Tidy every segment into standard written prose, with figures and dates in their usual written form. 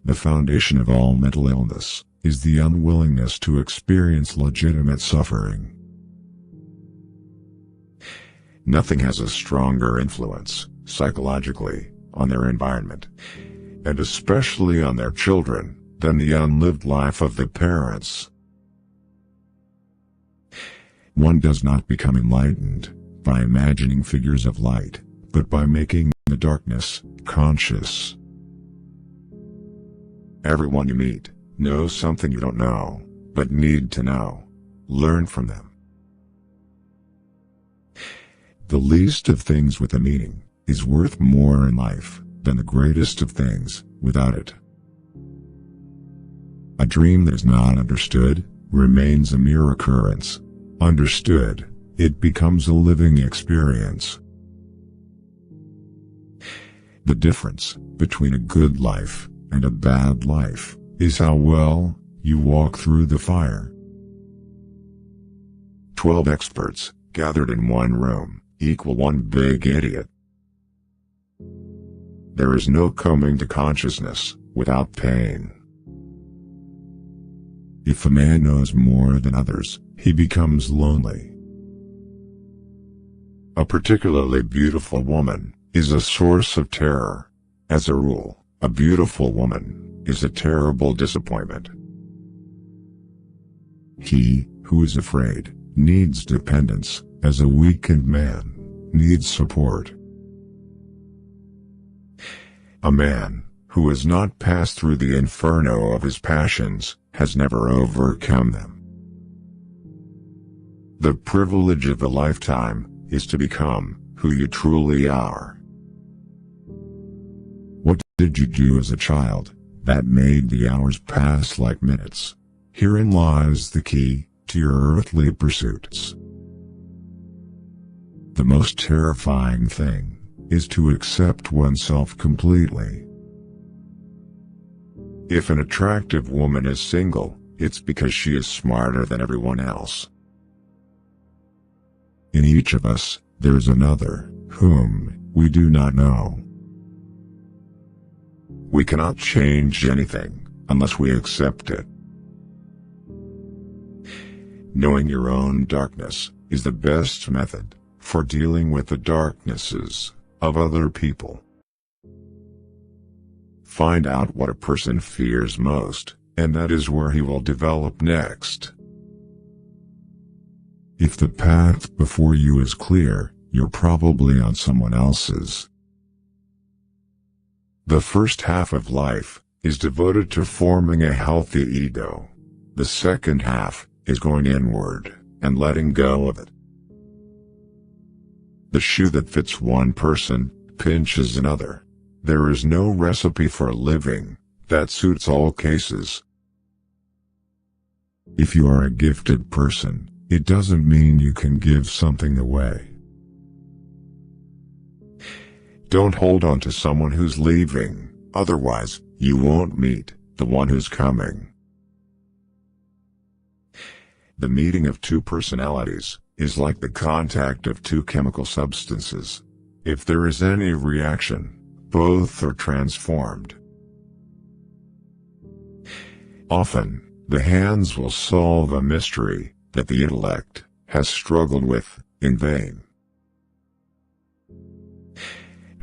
The foundation of all mental illness is the unwillingness to experience legitimate suffering. Nothing has a stronger influence, psychologically, on their environment, and especially on their children, than the unlived life of the parents. One does not become enlightened by imagining figures of light, but by making the darkness conscious. Everyone you meet knows something you don't know, but need to know. Learn from them. The least of things with a meaning is worth more in life than the greatest of things without it. A dream that is not understood remains a mere occurrence. Understood, it becomes a living experience. The difference between a good life and a bad life is how well you walk through the fire. 12 experts gathered in one room equal one big idiot. There is no coming to consciousness without pain. If a man knows more than others, he becomes lonely. A particularly beautiful woman is a source of terror. As a rule, a beautiful woman is a terrible disappointment. He who is afraid needs dependence, as a weakened man needs support. A man who has not passed through the inferno of his passions has never overcome them. The privilege of a lifetime is to become who you truly are. What did you do as a child that made the hours pass like minutes? Herein lies the key to your earthly pursuits. The most terrifying thing is to accept oneself completely. If an attractive woman is single, it's because she is smarter than everyone else. In each of us, there's another, whom we do not know. We cannot change anything unless we accept it. Knowing your own darkness is the best method for dealing with the darknesses of other people. Find out what a person fears most, and that is where he will develop next. If the path before you is clear, you're probably on someone else's. The first half of life is devoted to forming a healthy ego. The second half is going inward and letting go of it. The shoe that fits one person pinches another. There is no recipe for living that suits all cases. If you are a gifted person, it doesn't mean you can give something away. Don't hold on to someone who's leaving, otherwise, you won't meet the one who's coming. The meeting of two personalities is like the contact of two chemical substances. If there is any reaction, both are transformed. Often, the hands will solve a mystery that the intellect has struggled with in vain.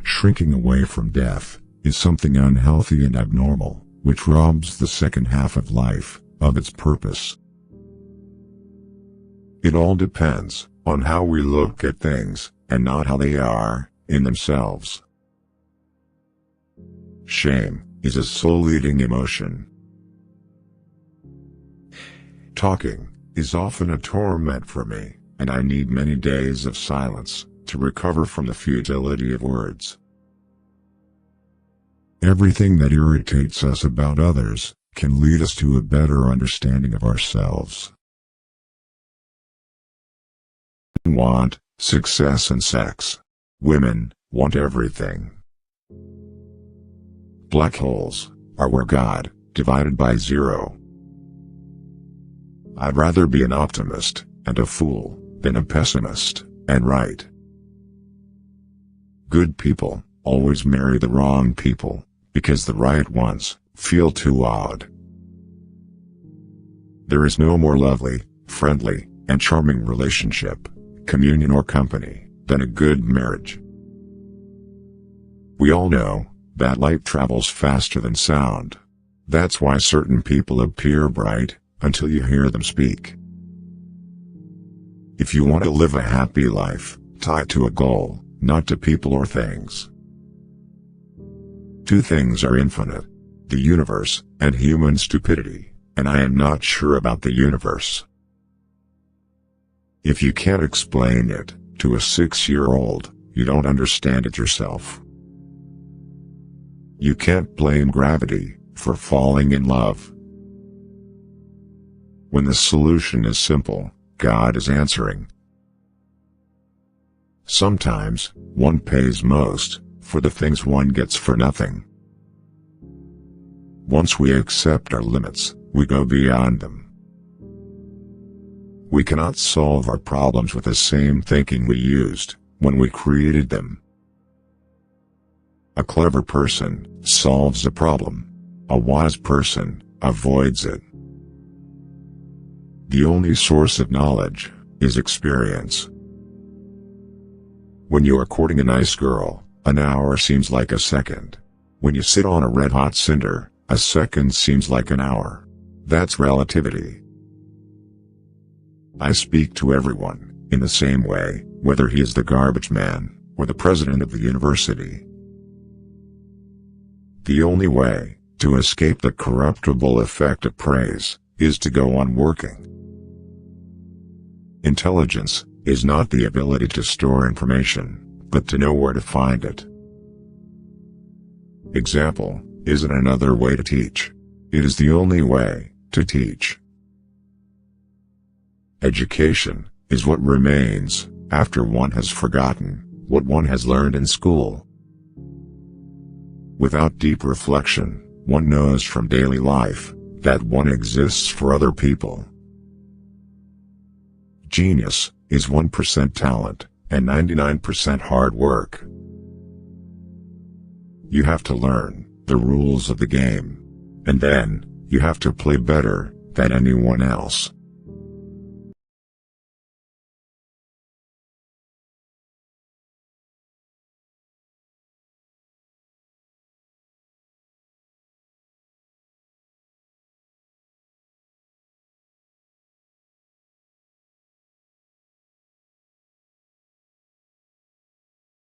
Shrinking away from death is something unhealthy and abnormal, which robs the second half of life of its purpose. It all depends on how we look at things, and not how they are in themselves. Shame is a soul-eating emotion. Talking is often a torment for me, and I need many days of silence to recover from the futility of words. Everything that irritates us about others can lead us to a better understanding of ourselves. Men want success and sex. Women want everything. Black holes are where God divided by zero. I'd rather be an optimist and a fool than a pessimist and right. Good people always marry the wrong people, because the right ones feel too odd. There is no more lovely, friendly, and charming relationship, communion or company, than a good marriage. We all know that light travels faster than sound. That's why certain people appear bright until you hear them speak. If you want to live a happy life, tie it to a goal, not to people or things. Two things are infinite: the universe and human stupidity, and I am not sure about the universe. If you can't explain it to a 6-year-old, you don't understand it yourself. You can't blame gravity for falling in love. When the solution is simple, God is answering. Sometimes, one pays most for the things one gets for nothing. Once we accept our limits, we go beyond them. We cannot solve our problems with the same thinking we used when we created them. A clever person solves a problem. A wise person avoids it. The only source of knowledge is experience. When you are courting a nice girl, an hour seems like a second. When you sit on a red-hot cinder, a second seems like an hour. That's relativity. I speak to everyone in the same way, whether he is the garbage man or the president of the university. The only way to escape the corruptible effect of praise is to go on working. Intelligence is not the ability to store information, but to know where to find it. Example isn't another way to teach. It is the only way to teach. Education is what remains after one has forgotten what one has learned in school. Without deep reflection, one knows from daily life that one exists for other people. Genius is 1% talent and 99% hard work. You have to learn the rules of the game, and then you have to play better than anyone else.